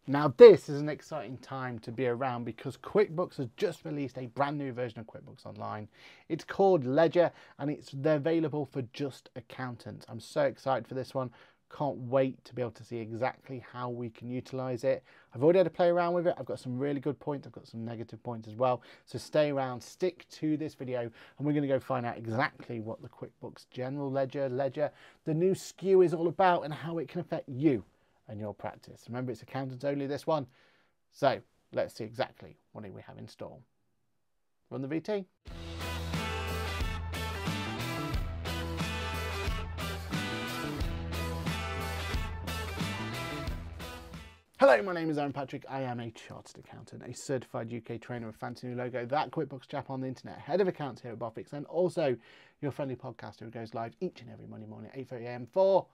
Now this is an exciting time to be around because QuickBooks has just released a brand new version of QuickBooks Online. It's called Ledger and they're available for just accountants. I'm so excited for this one. Can't wait to be able to see exactly how we can utilize it. I've already had to play around with it. I've got some really good points. I've got some negative points as well. So stay around, stick to this video, and we're going to go find out exactly what the QuickBooks General Ledger, the new SKU is all about and how it can affect you and your practice. Remember, it's accountants only, this one. So let's see exactly what we have in store. Run the VT. Hello, my name is Aaron Patrick. I am a chartered accountant, a certified UK trainer with fancy new logo, that QuickBooks chap on the internet, head of accounts here at Bofix, and also your friendly podcaster who goes live each and every Monday morning at 8:30 AM for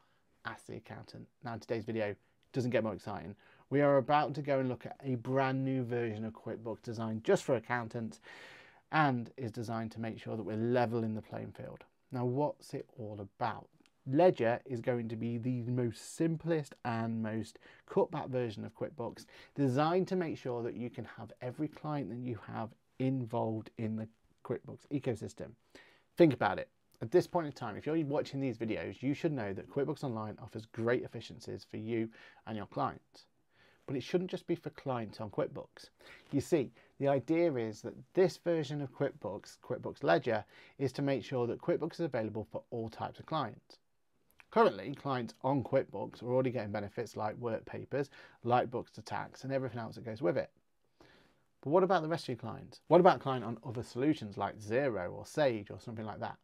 Ask the Accountant. Now, in today's video, doesn't get more exciting. We are about to go and look at a brand new version of QuickBooks designed just for accountants and is designed to make sure that we're leveling the playing field. Now, what's it all about? Ledger is going to be the most simplest and most cut back version of QuickBooks, designed to make sure that you can have every client that you have involved in the QuickBooks ecosystem. Think about it. At this point in time, if you're watching these videos, you should know that QuickBooks Online offers great efficiencies for you and your clients. But it shouldn't just be for clients on QuickBooks. You see, the idea is that this version of QuickBooks, QuickBooks Ledger, is to make sure that QuickBooks is available for all types of clients. Currently, clients on QuickBooks are already getting benefits like work papers, like books to tax, and everything else that goes with it. But what about the rest of your clients? What about a client on other solutions like Xero or Sage or something like that?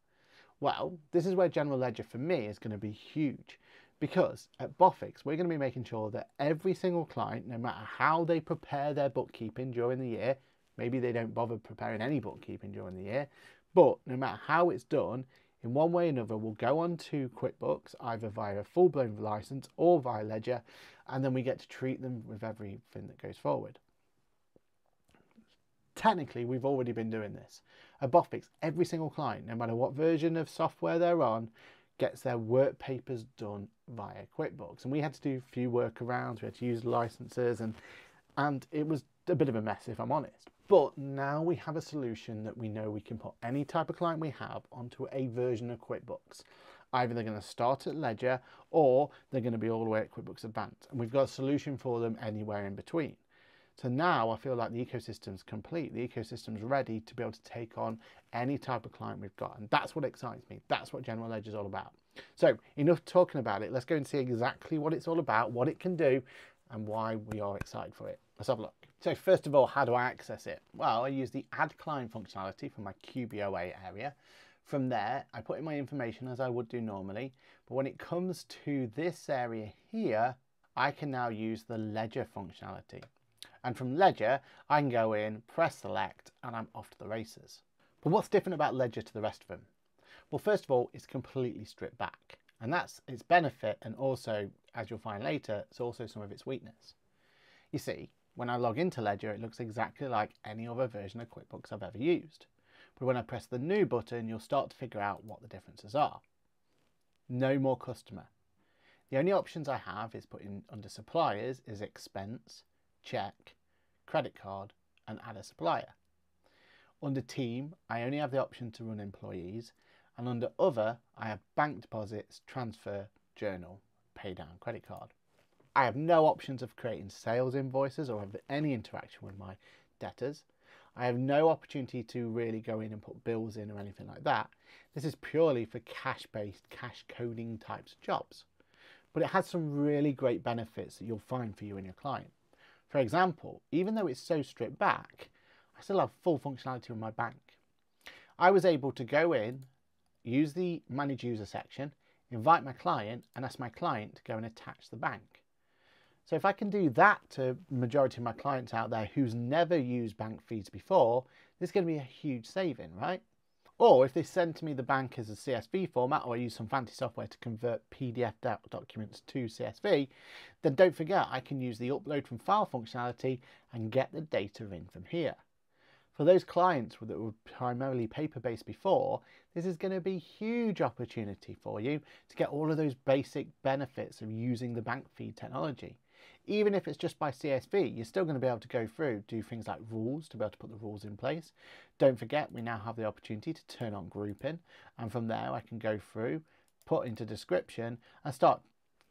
Well, this is where General Ledger for me is going to be huge, because at Bofix, we're going to be making sure that every single client, no matter how they prepare their bookkeeping during the year, maybe they don't bother preparing any bookkeeping during the year, but no matter how it's done, in one way or another, we'll go on to QuickBooks, either via a full-blown license or via Ledger, and then we get to treat them with everything that goes forward. Technically, we've already been doing this. At Bofix, every single client, no matter what version of software they're on, gets their work papers done via QuickBooks. And we had to do a few workarounds, we had to use licenses, and it was a bit of a mess, if I'm honest. But now we have a solution that we know we can put any type of client we have onto a version of QuickBooks. Either they're going to start at Ledger or they're going to be all the way at QuickBooks Advanced. And we've got a solution for them anywhere in between. So now I feel like the ecosystem's complete. The ecosystem's ready to be able to take on any type of client we've got. And that's what excites me. That's what General Ledger is all about. So enough talking about it. Let's go and see exactly what it's all about, what it can do, and why we are excited for it. Let's have a look. So first of all, how do I access it? Well, I use the Add Client functionality from my QBOA area. From there, I put in my information as I would do normally. But when it comes to this area here, I can now use the Ledger functionality. And from Ledger, I can go in, press select, and I'm off to the races. But what's different about Ledger to the rest of them? Well, first of all, it's completely stripped back. And that's its benefit, and also, as you'll find later, it's also some of its weakness. You see, when I log into Ledger, it looks exactly like any other version of QuickBooks I've ever used. But when I press the new button, you'll start to figure out what the differences are. No more customer. The only options I have is put in under suppliers is expense, check, credit card, and add a supplier. Under team, I only have the option to run employees, and under other, I have bank deposits, transfer, journal, pay down credit card. I have no options of creating sales invoices or have any interaction with my debtors. I have no opportunity to really go in and put bills in or anything like that. This is purely for cash-based, cash coding types of jobs. But it has some really great benefits that you'll find for you and your client. For example, even though it's so stripped back, I still have full functionality with my bank. I was able to go in, use the Manage User section, invite my client, and ask my client to go and attach the bank. So if I can do that to the majority of my clients out there who's never used bank feeds before, this is going to be a huge saving, right? Or if they send to me the bank as a CSV format, or I use some fancy software to convert PDF documents to CSV, then don't forget I can use the upload from file functionality and get the data in from here. For those clients that were primarily paper-based before, this is going to be a huge opportunity for you to get all of those basic benefits of using the bank feed technology. Even if it's just by CSV, you're still going to be able to go through, do things like rules to be able to put the rules in place. Don't forget, we now have the opportunity to turn on grouping, and from there I can go through, put into description and start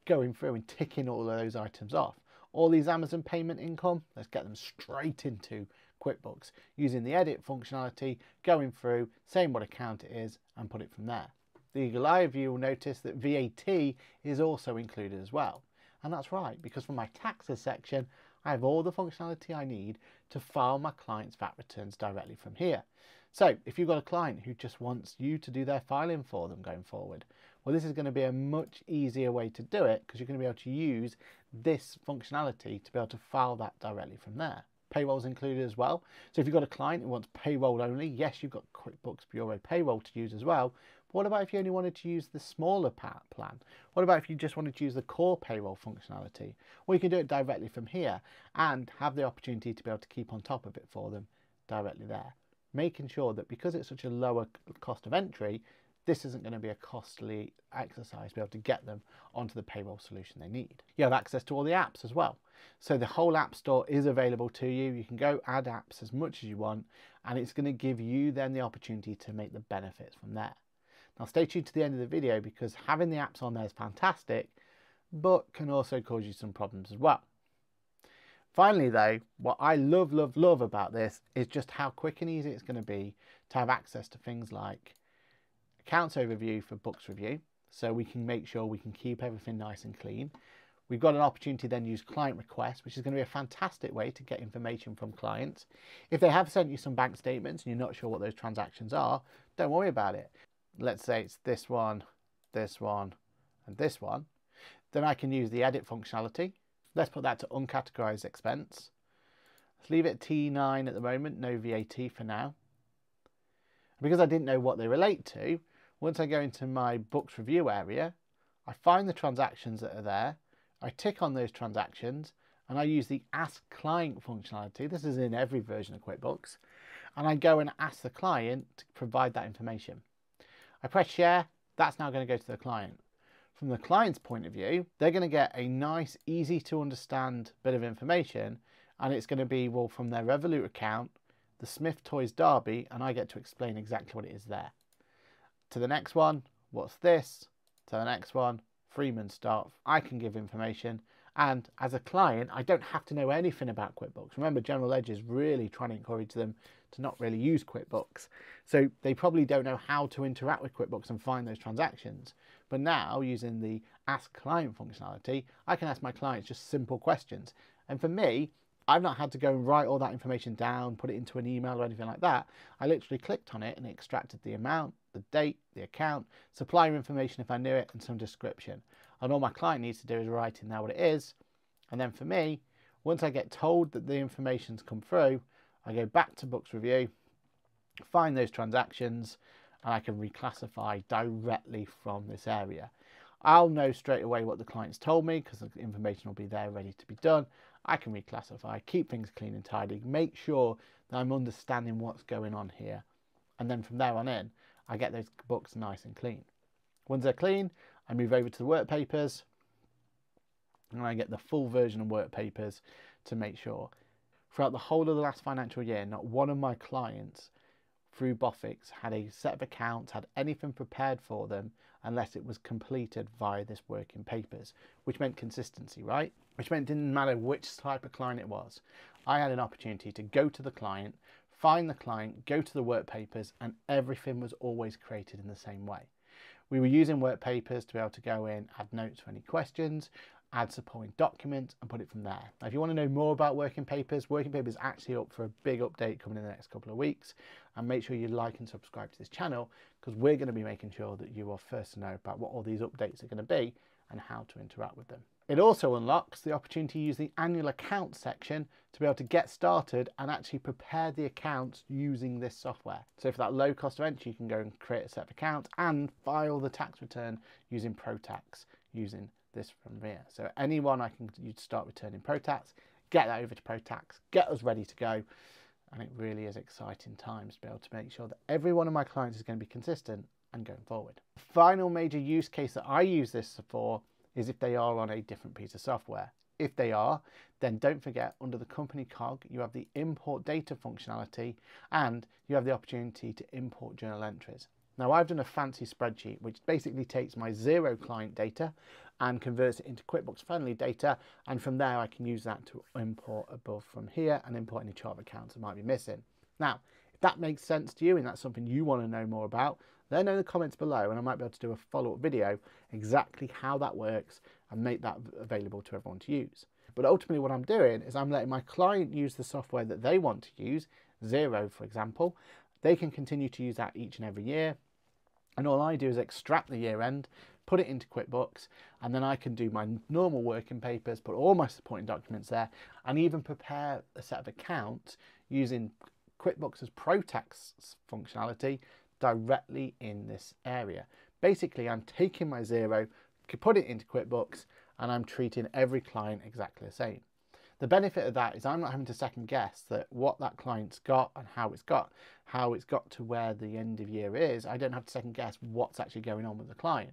going through and ticking all of those items off. All these Amazon payment income, let's get them straight into QuickBooks using the edit functionality, going through, saying what account it is and put it from there. The eagle eye view will notice that VAT is also included as well. And that's right, because for my taxes section, I have all the functionality I need to file my client's VAT returns directly from here. So if you've got a client who just wants you to do their filing for them going forward, well, this is going to be a much easier way to do it because you're going to be able to use this functionality to be able to file that directly from there. Payroll's included as well. So if you've got a client who wants payroll only, yes, you've got QuickBooks Bureau Payroll to use as well. But what about if you only wanted to use the smaller plan? What about if you just wanted to use the core payroll functionality? Well, you can do it directly from here and have the opportunity to be able to keep on top of it for them directly there. Making sure that because it's such a lower cost of entry, this isn't going to be a costly exercise to be able to get them onto the payroll solution they need. You have access to all the apps as well. So the whole app store is available to you. You can go add apps as much as you want, and it's going to give you then the opportunity to make the benefits from there. Now stay tuned to the end of the video because having the apps on there is fantastic, but can also cause you some problems as well. Finally though, what I love about this is just how quick and easy it's going to be to have access to things like accounts overview for books review, so we can make sure we can keep everything nice and clean. We've got an opportunity then to use client requests, which is going to be a fantastic way to get information from clients. If they have sent you some bank statements and you're not sure what those transactions are, don't worry about it. Let's say it's this one, and this one. Then I can use the edit functionality. Let's put that to uncategorized expense. Let's leave it T9 at the moment, no VAT for now. Because I didn't know what they relate to, once I go into my books review area, I find the transactions that are there, I tick on those transactions, and I use the Ask Client functionality. This is in every version of QuickBooks. And I go and ask the client to provide that information. I press share, that's now going to go to the client. From the client's point of view, they're going to get a nice, easy to understand bit of information, and it's going to be, well, from their Revolut account, the Smith Toys Derby, and I get to explain exactly what it is there. To the next one, what's this? To the next one, Freeman stuff. I can give information, and as a client, I don't have to know anything about QuickBooks. Remember, General Ledger is really trying to encourage them to not really use QuickBooks. So they probably don't know how to interact with QuickBooks and find those transactions. But now, using the Ask Client functionality, I can ask my clients just simple questions. And for me, I've not had to go and write all that information down, put it into an email or anything like that. I literally clicked on it and it extracted the amount, the date, the account, supplier information if I knew it, and some description. And all my client needs to do is write in there what it is. And then for me, once I get told that the information's come through, I go back to Books Review, find those transactions, and I can reclassify directly from this area. I'll know straight away what the client's told me because the information will be there ready to be done. I can reclassify, keep things clean and tidy, make sure that I'm understanding what's going on here. And then from there on in, I get those books nice and clean. Once they're clean, I move over to the work papers and I get the full version of work papers to make sure. Throughout the whole of the last financial year, not one of my clients through Boffix had a set of accounts, had anything prepared for them unless it was completed via this work in papers, which meant consistency, right? Which meant it didn't matter which type of client it was. I had an opportunity to go to the client, find the client, go to the work papers, and everything was always created in the same way. We were using work papers to be able to go in, add notes for any questions, add supporting documents, and put it from there. Now, if you want to know more about Working Papers is actually up for a big update coming in the next couple of weeks. And make sure you like and subscribe to this channel because we're going to be making sure that you are first to know about what all these updates are going to be and how to interact with them. It also unlocks the opportunity to use the annual account section to be able to get started and actually prepare the accounts using this software. So for that low cost of entry, you can go and create a set of accounts and file the tax return using ProTax, using this from here. So anyone I can use to start returning ProTax, get that over to ProTax, get us ready to go. And it really is exciting times to be able to make sure that every one of my clients is going to be consistent and going forward. The final major use case that I use this for is if they are on a different piece of software. If they are, then don't forget under the company cog, you have the import data functionality and you have the opportunity to import journal entries. Now I've done a fancy spreadsheet which basically takes my Xero client data and converts it into QuickBooks Friendly data, and from there I can use that to import above from here and import any chart accounts that might be missing. Now, if that makes sense to you and that's something you want to know more about, let me know in the comments below and I might be able to do a follow-up video exactly how that works and make that available to everyone to use. But ultimately what I'm doing is I'm letting my client use the software that they want to use, Xero for example. They can continue to use that each and every year. And all I do is extract the year end, put it into QuickBooks, and then I can do my normal working papers, put all my supporting documents there, and even prepare a set of accounts using QuickBooks' ProTax functionality directly in this area. Basically, I'm taking my Xero, put it into QuickBooks, and I'm treating every client exactly the same. The benefit of that is I'm not having to second guess that what that client's got and how it's got to where the end of year is. I don't have to second guess what's actually going on with the client.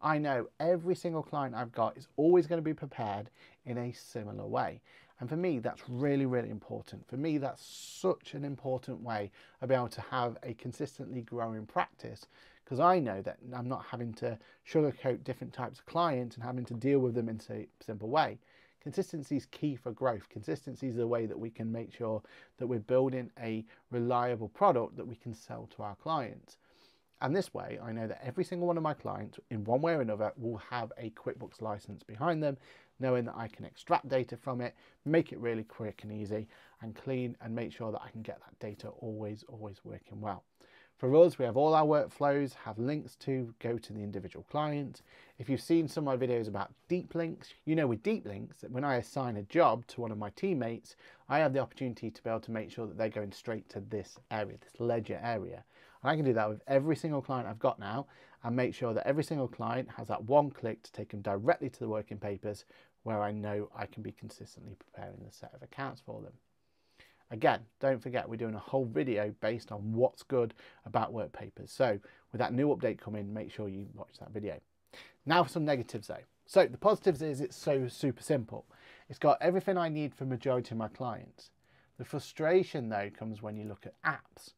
I know every single client I've got is always going to be prepared in a similar way. And for me, that's really, really important. For me, that's such an important way of being able to have a consistently growing practice, because I know that I'm not having to sugarcoat different types of clients and having to deal with them in a simple way. Consistency is key for growth. Consistency is the way that we can make sure that we're building a reliable product that we can sell to our clients. And this way, I know that every single one of my clients, in one way or another, will have a QuickBooks license behind them, knowing that I can extract data from it, make it really quick and easy and clean, and make sure that I can get that data always working well. For us, we have all our workflows, have links to go to the individual client. If you've seen some of my videos about deep links, you know with deep links that when I assign a job to one of my teammates, I have the opportunity to be able to make sure that they're going straight to this area, this ledger area. And I can do that with every single client I've got now and make sure that every single client has that one click to take them directly to the working papers where I know I can be consistently preparing the set of accounts for them. Again, don't forget we're doing a whole video based on what's good about work papers. So with that new update coming, make sure you watch that video. Now for some negatives though. So the positives is it's so super simple. It's got everything I need for majority of my clients. The frustration though comes when you look at apps.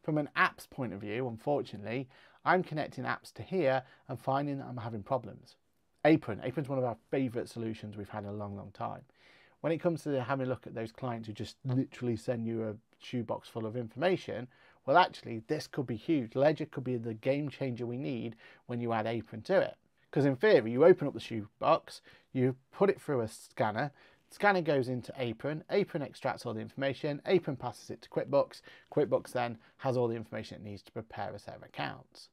From an apps point of view, unfortunately, I'm connecting apps to here and finding that I'm having problems. Apron's one of our favorite solutions we've had in a long time. When it comes to having a look at those clients who just literally send you a shoebox full of information, well actually this could be huge. Ledger could be the game changer we need when you add Apron to it. Because in theory, you open up the shoebox, you put it through a scanner, scanner goes into Apron, Apron extracts all the information, Apron passes it to QuickBooks, QuickBooks then has all the information it needs to prepare a set of accounts.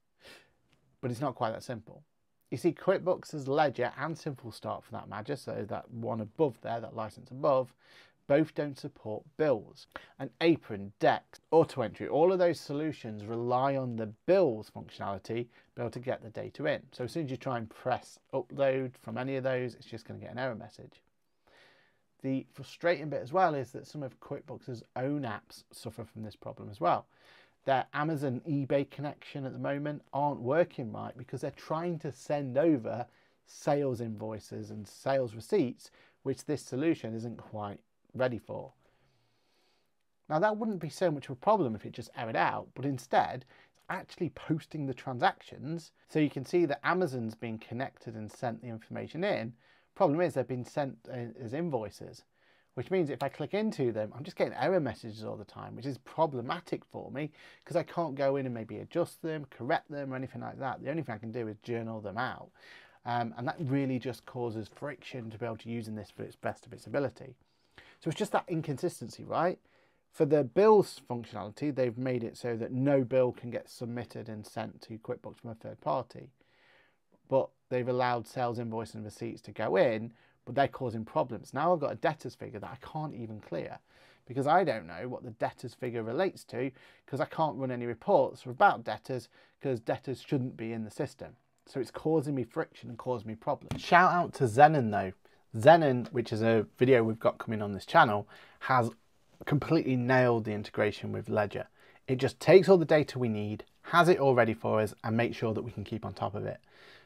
But it's not quite that simple. You see, QuickBooks' Ledger and Simple Start for that matter, so that one above there, that license above, both don't support bills. And Apron, Dex, Auto Entry, all of those solutions rely on the bills functionality to be able to get the data in. So as soon as you try and press upload from any of those, it's just going to get an error message. The frustrating bit as well is that some of QuickBooks' own apps suffer from this problem as well. Their Amazon eBay connection at the moment aren't working right because they're trying to send over sales invoices and sales receipts, which this solution isn't quite ready for. Now that wouldn't be so much of a problem if it just errored out, but instead it's actually posting the transactions so you can see that Amazon's been connected and sent the information in. Problem is they've been sent as invoices, which means if I click into them, I'm just getting error messages all the time, which is problematic for me because I can't go in and maybe adjust them, correct them or anything like that. The only thing I can do is journal them out. And that really just causes friction to be able to using this for its best of its ability. So it's just that inconsistency, right? For the bills functionality, they've made it so that no bill can get submitted and sent to QuickBooks from a third party. But they've allowed sales invoices and receipts to go in, but they're causing problems. Now I've got a debtors figure that I can't even clear because I don't know what the debtors figure relates to because I can't run any reports about debtors because debtors shouldn't be in the system. So it's causing me friction and causing me problems. Shout out to Zenon though. Zenon, which is a video we've got coming on this channel, has completely nailed the integration with Ledger. It just takes all the data we need, has it all ready for us and makes sure that we can keep on top of it.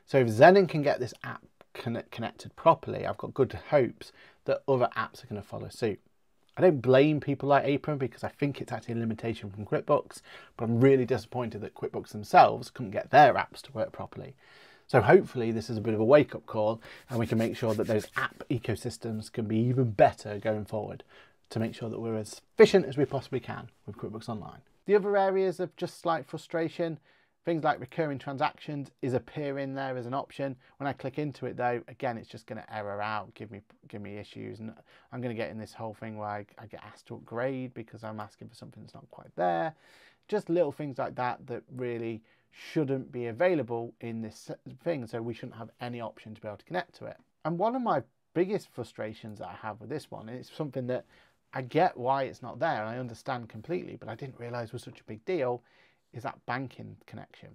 So if Zenon can get this app connected properly, I've got good hopes that other apps are going to follow suit. I don't blame people like Apron because I think it's actually a limitation from QuickBooks, but I'm really disappointed that QuickBooks themselves couldn't get their apps to work properly. So hopefully this is a bit of a wake-up call and we can make sure that those app ecosystems can be even better going forward to make sure that we're as efficient as we possibly can with QuickBooks Online. The other areas of just slight frustration, things like recurring transactions is appearing there as an option. When I click into it though, again, it's just going to error out, give me issues. And I'm going to get in this whole thing where I get asked to upgrade because I'm asking for something that's not quite there. Just little things like that that really shouldn't be available in this thing. So we shouldn't have any option to be able to connect to it. And one of my biggest frustrations that I have with this one, and it's something that I get why it's not there and I understand completely, but I didn't realize was such a big deal, is that banking connection.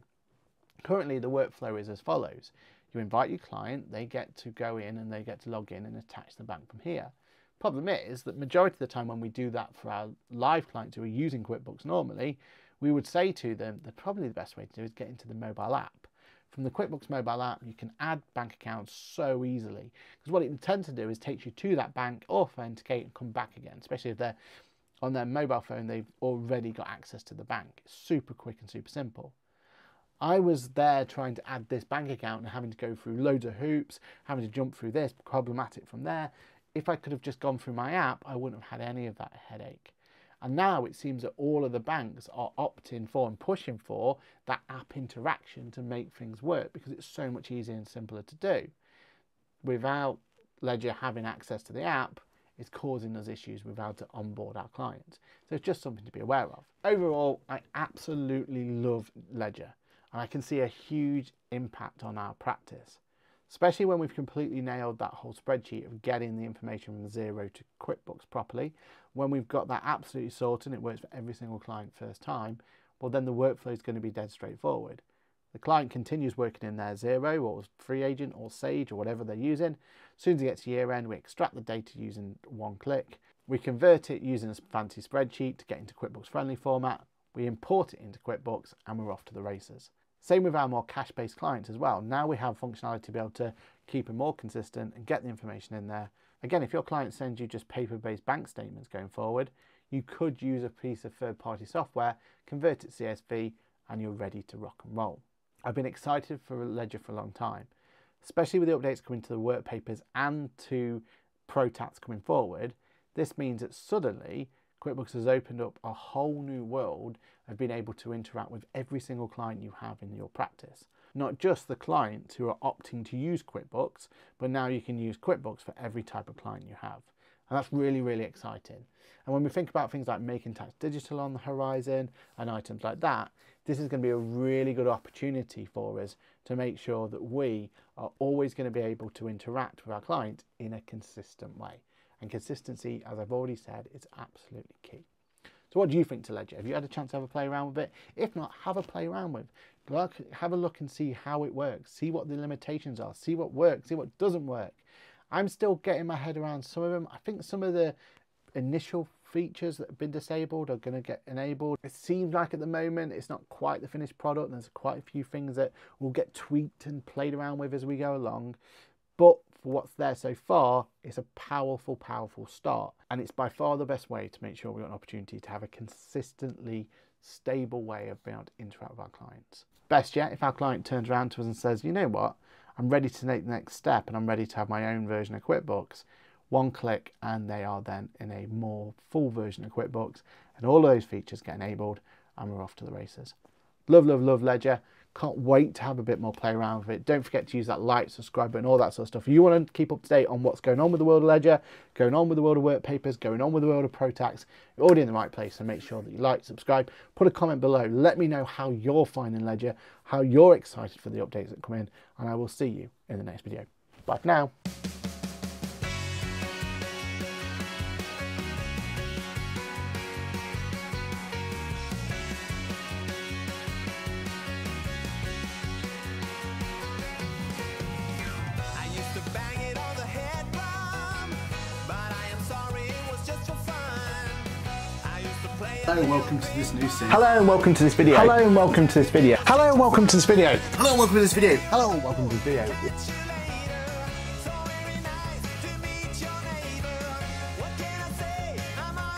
Currently the workflow is as follows. You invite your client, they get to go in and they get to log in and attach the bank from here. Problem is that majority of the time when we do that for our live clients who are using QuickBooks normally, we would say to them that probably the best way to do is get into the mobile app. From the QuickBooks mobile app, you can add bank accounts so easily. Because what it tends to do is take you to that bank, authenticate and come back again, especially if they're on their mobile phone, they've already got access to the bank. It's super quick and super simple. I was there trying to add this bank account and having to go through loads of hoops, having to jump through this, problematic from there. If I could have just gone through my app, I wouldn't have had any of that headache. And now it seems that all of the banks are opting for and pushing for that app interaction to make things work because it's so much easier and simpler to do. Without Ledger having access to the app, it's causing us issues with how to onboard our clients. So it's just something to be aware of. Overall, I absolutely love Ledger and I can see a huge impact on our practice, especially when we've completely nailed that whole spreadsheet of getting the information from Xero to QuickBooks properly. When we've got that absolutely sorted and it works for every single client first time, well then the workflow is going to be dead straightforward. The client continues working in their Xero or Free Agent or Sage or whatever they're using. As soon as it gets to year end, we extract the data using one click. We convert it using a fancy spreadsheet to get into QuickBooks friendly format. We import it into QuickBooks and we're off to the races. Same with our more cash-based clients as well. Now we have functionality to be able to keep it more consistent and get the information in there. Again, if your client sends you just paper-based bank statements going forward, you could use a piece of third-party software, convert it to CSV, and you're ready to rock and roll. I've been excited for Ledger for a long time, especially with the updates coming to the work papers and to ProTax coming forward. This means that suddenly QuickBooks has opened up a whole new world of being able to interact with every single client you have in your practice. Not just the clients who are opting to use QuickBooks, but now you can use QuickBooks for every type of client you have. And that's really, really exciting. And when we think about things like Making Tax Digital on the horizon and items like that, this is going to be a really good opportunity for us to make sure that we are always going to be able to interact with our clients in a consistent way. And consistency, as I've already said, is absolutely key. So what do you think to Ledger? Have you had a chance to have a play around with it? If not, have a play around with it. Have a look and see how it works. See what the limitations are. See what works. See what doesn't work. I'm still getting my head around some of them. I think some of the initial features that have been disabled are going to get enabled. It seems like at the moment it's not quite the finished product. There's quite a few things that will get tweaked and played around with as we go along. But for what's there so far, it's a powerful, powerful start. And it's by far the best way to make sure we've got an opportunity to have a consistently stable way of being able to interact with our clients. Best yet, if our client turns around to us and says, you know what, I'm ready to take the next step and I'm ready to have my own version of QuickBooks, one click and they are then in a more full version of QuickBooks and all of those features get enabled and we're off to the races. Love, love, love Ledger. Can't wait to have a bit more play around with it. Don't forget to use that like, subscribe button, all that sort of stuff. If you want to keep up to date on what's going on with the world of Ledger, going on with the world of work papers, going on with the world of ProTax, you're already in the right place. So make sure that you like, subscribe, put a comment below. Let me know how you're finding Ledger, how you're excited for the updates that come in, and I will see you in the next video. Bye for now. Hello and welcome to this new scene. Hello and welcome to this video. Hello and welcome to this video. Hello and welcome to this video. Hello and welcome to this video. Hello and welcome to this video.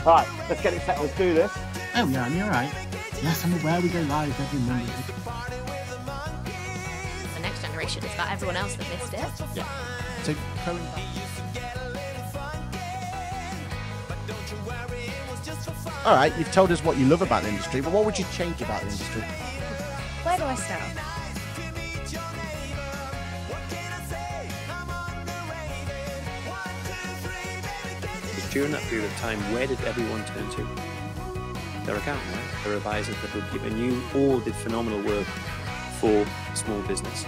Right, let's get it set. Let's do this. Oh yeah, I'm alright. Yes, I'm aware we go live every Monday. The Next Generation is about everyone else that missed it. Yeah. So, all right, you've told us what you love about the industry, but what would you change about the industry? Where do I start? During that period of time, where did everyone turn to? Their accountant, right? Their advisors, their bookkeeper, and you all did phenomenal work for small business.